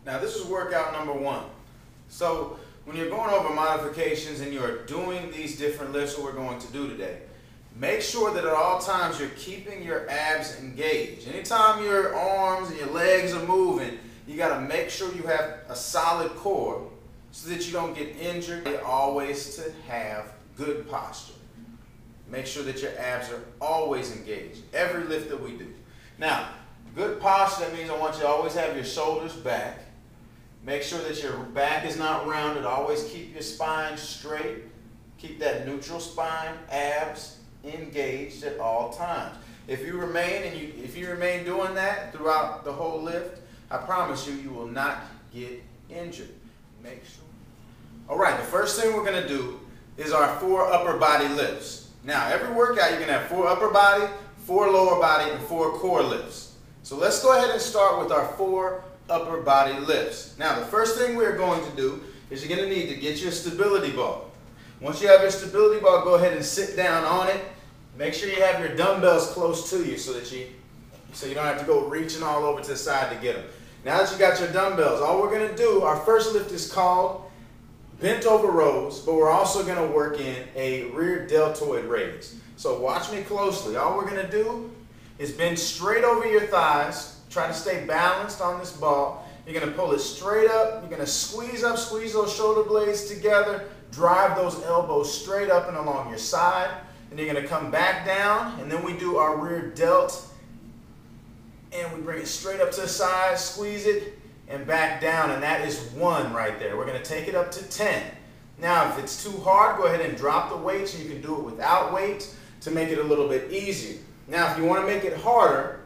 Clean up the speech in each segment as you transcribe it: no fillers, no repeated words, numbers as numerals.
Now this is workout number 1. So when you're going over modifications and you're doing these different lifts that we're going to do today, make sure that at all times you're keeping your abs engaged. Anytime your arms and your legs are moving, you got to make sure you have a solid core so that you don't get injured. Always to have good posture. Make sure that your abs are always engaged, every lift that we do. Now, good posture, that means I want you to always have your shoulders back. Make sure that your back is not rounded. Always keep your spine straight. Keep that neutral spine, abs engaged at all times. If you remain doing that throughout the whole lift, I promise you, you will not get injured. Make sure. All right, the first thing we're going to do is our 4 upper body lifts. Now, every workout you're going to have 4 upper body, 4 lower body, and 4 core lifts. So let's go ahead and start with our 4 upper body lifts. Now, the first thing we're going to do is you're going to need to get your stability ball. Once you have your stability ball, go ahead and sit down on it. Make sure you have your dumbbells close to you so you don't have to go reaching all over to the side to get them. Now that you got your dumbbells, all we're going to do, our first lift is called bent over rows, but we're also going to work in a rear deltoid raise. So watch me closely. All we're going to do is bend straight over your thighs. Try to stay balanced on this ball. You're going to pull it straight up. You're going to squeeze up, squeeze those shoulder blades together. Drive those elbows straight up and along your side. And you're going to come back down. And then we do our rear delt. And we bring it straight up to the side, squeeze it, and back down. And that is 1 right there. We're going to take it up to 10. Now, if it's too hard, go ahead and drop the weights. And you can do it without weights to make it a little bit easier. Now, if you want to make it harder,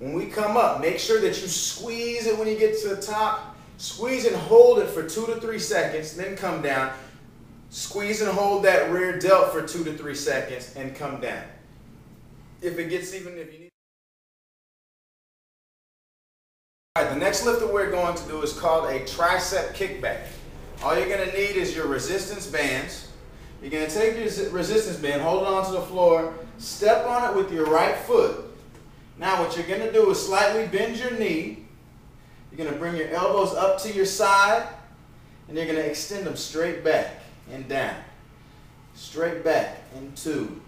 when we come up, make sure that you squeeze it when you get to the top. Squeeze and hold it for 2 to 3 seconds, then come down. Squeeze and hold that rear delt for 2 to 3 seconds and come down. If you need. All right, the next lift that we're going to do is called a tricep kickback. All you're going to need is your resistance bands. You're going to take your resistance band, hold it onto the floor, step on it with your right foot. Now what you're going to do is slightly bend your knee. You're going to bring your elbows up to your side, and you're going to extend them straight back and down. Straight back and 2.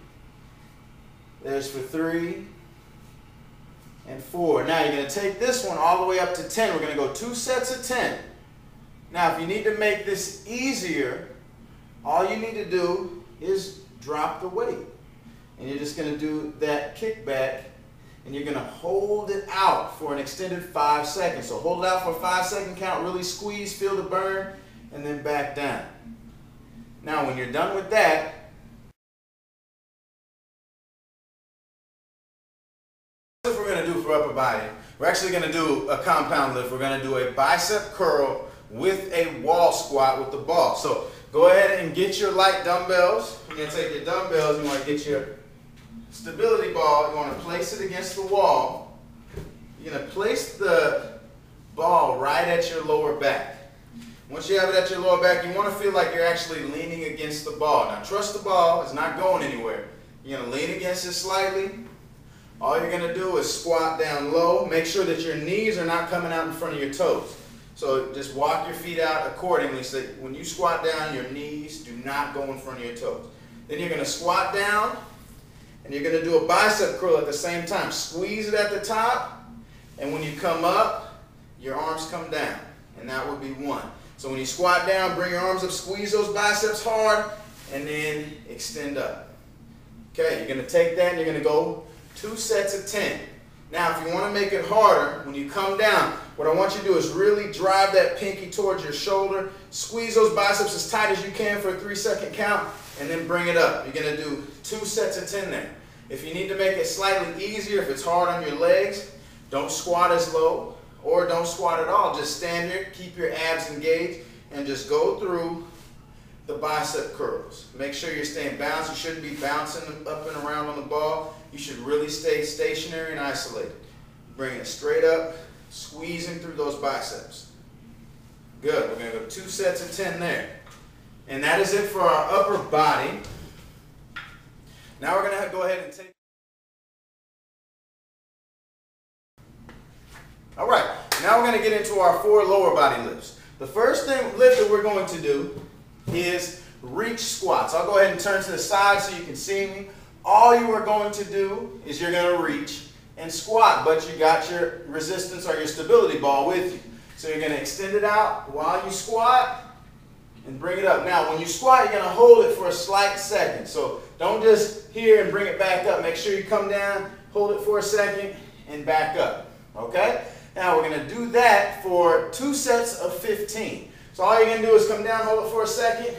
There's for 3 and 4. Now you're going to take this one all the way up to 10. We're going to go 2 sets of 10. Now if you need to make this easier, all you need to do is drop the weight. And you're just going to do that kickback. And you're going to hold it out for an extended 5 seconds. So hold it out for a 5-second count, really squeeze, feel the burn, and then back down. Now when you're done with that, what we're going to do for upper body, we're actually going to do a compound lift. We're going to do a bicep curl with a wall squat with the ball. So go ahead and get your light dumbbells. You're going to take your dumbbells, you want to get your stability ball, you want to place it against the wall. You're going to place the ball right at your lower back. Once you have it at your lower back, you want to feel like you're actually leaning against the ball. Now trust the ball, it's not going anywhere. You're going to lean against it slightly. All you're going to do is squat down low. Make sure that your knees are not coming out in front of your toes. So just walk your feet out accordingly so that when you squat down, your knees do not go in front of your toes. Then you're going to squat down. And you're going to do a bicep curl at the same time. Squeeze it at the top, and when you come up, your arms come down, and that would be 1. So when you squat down, bring your arms up, squeeze those biceps hard, and then extend up. Okay, you're going to take that, and you're going to go 2 sets of 10. Now, if you want to make it harder, when you come down, what I want you to do is really drive that pinky towards your shoulder, squeeze those biceps as tight as you can for a 3-second count, and then bring it up. You're going to do 2 sets of 10 there. If you need to make it slightly easier, if it's hard on your legs, don't squat as low or don't squat at all. Just stand here, keep your abs engaged, and just go through the bicep curls. Make sure you're staying balanced. You shouldn't be bouncing up and around on the ball. You should really stay stationary and isolated. Bring it straight up, squeezing through those biceps. Good. We're going to go 2 sets of 10 there. And that is it for our upper body. Now we're going to go ahead and take. All right. Now we're going to get into our 4 lower body lifts. The first lift that we're going to do is reach squats. I'll go ahead and turn to the side so you can see me. All you are going to do is you're going to reach and squat, but you got your resistance or your stability ball with you. So you're going to extend it out while you squat and bring it up. Now, when you squat, you're going to hold it for a slight second. So don't just here and bring it back up. Make sure you come down, hold it for a second, and back up. Okay? Now, we're going to do that for 2 sets of 15. So all you're going to do is come down, hold it for a second,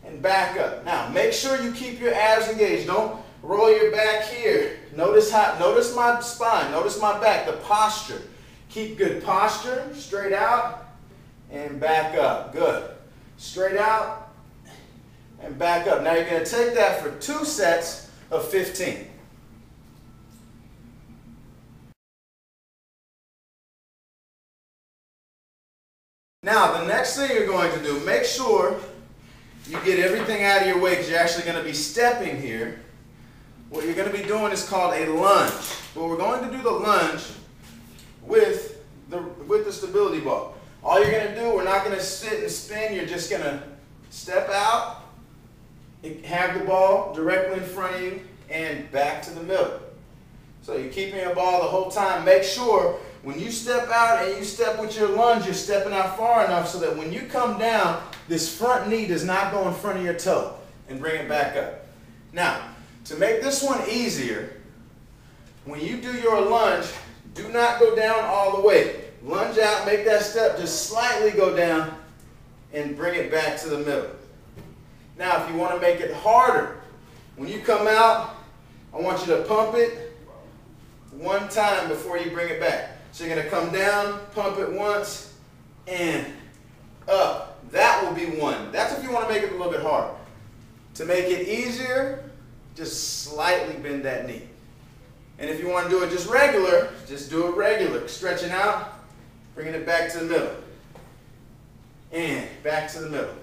and back up. Now, make sure you keep your abs engaged. Don't roll your back here. Notice my spine. Notice my back, the posture. Keep good posture, straight out, and back up. Good. Straight out, and back up. Now, you're going to take that for 2 sets of 15. Now, the next thing you're going to do, make sure you get everything out of your way because you're actually going to be stepping here. What you're going to be doing is called a lunge. But we're going to do the lunge with the stability ball. All you're going to do, we're not going to sit and spin. You're just going to step out, have the ball directly in front of you, and back to the middle. So you're keeping your ball the whole time. Make sure when you step out and you step with your lunge, you're stepping out far enough so that when you come down, this front knee does not go in front of your toe, and bring it back up. Now, to make this one easier, when you do your lunge, do not go down all the way. Lunge out, make that step, just slightly go down and bring it back to the middle. Now, if you want to make it harder, when you come out, I want you to pump it 1 time before you bring it back. So you're going to come down, pump it once, and up. That will be 1. That's if you want to make it a little bit harder. To make it easier, just slightly bend that knee. And if you want to do it just regular, just do it regular. Stretching out, bringing it back to the middle. And back to the middle.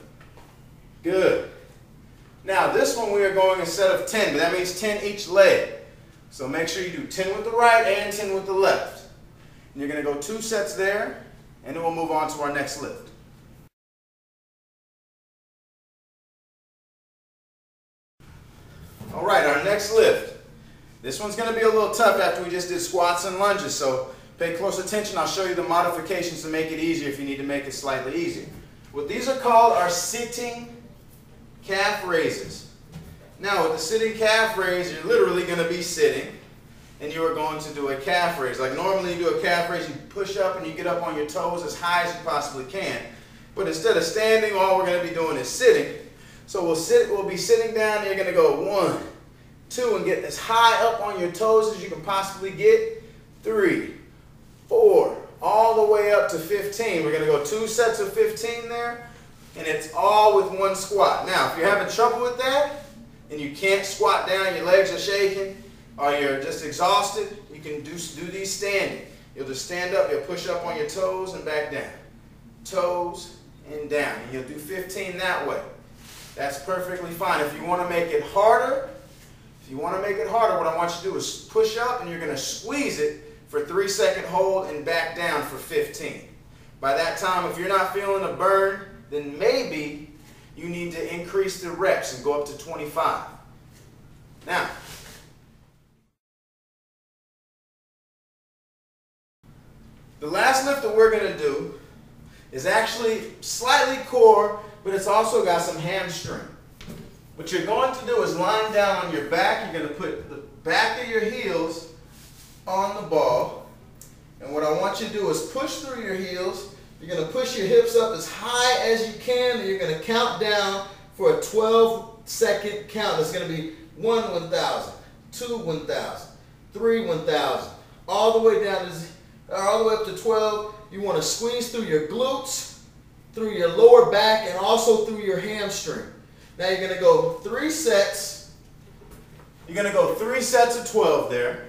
Good. Now this one we are going a set of 10, but that means 10 each leg. So make sure you do 10 with the right and 10 with the left. And you're going to go 2 sets there, and then we'll move on to our next lift. All right, our next lift. This one's going to be a little tough after we just did squats and lunges, so pay close attention. I'll show you the modifications to make it easier if you need to make it slightly easier. What these are called are sitting calf raises. Now, with the sitting calf raise, you're literally going to be sitting, and you are going to do a calf raise. Like normally you do a calf raise, you push up and you get up on your toes as high as you possibly can. But instead of standing, all we're going to be doing is sitting. So we'll be sitting down, and you're going to go 1, 2, and get as high up on your toes as you can possibly get. 3, 4, all the way up to 15. We're going to go 2 sets of 15 there, and it's all with 1 squat. Now, if you're having trouble with that, and you can't squat down, your legs are shaking, or you're just exhausted, you can do these standing. You'll just stand up, you'll push up on your toes and back down. Toes and down. And you'll do 15 that way. That's perfectly fine. If you want to make it harder, what I want you to do is push up and you're going to squeeze it for 3-second hold and back down for 15. By that time, if you're not feeling a burn, then maybe you need to increase the reps and go up to 25. Now, the last lift that we're going to do is actually slightly core, but it's also got some hamstring. What you're going to do is lying down on your back. You're going to put the back of your heels on the ball. And what I want you to do is push through your heels. You're going to push your hips up as high as you can, and you're going to count down for a 12-second count. It's going to be 1, 1,000, 2, 1,000, 3, 1,000, all the way down to all the way up to 12. You want to squeeze through your glutes, through your lower back, and also through your hamstring. Now you're going to go 3 sets. You're going to go 3 sets of 12 there.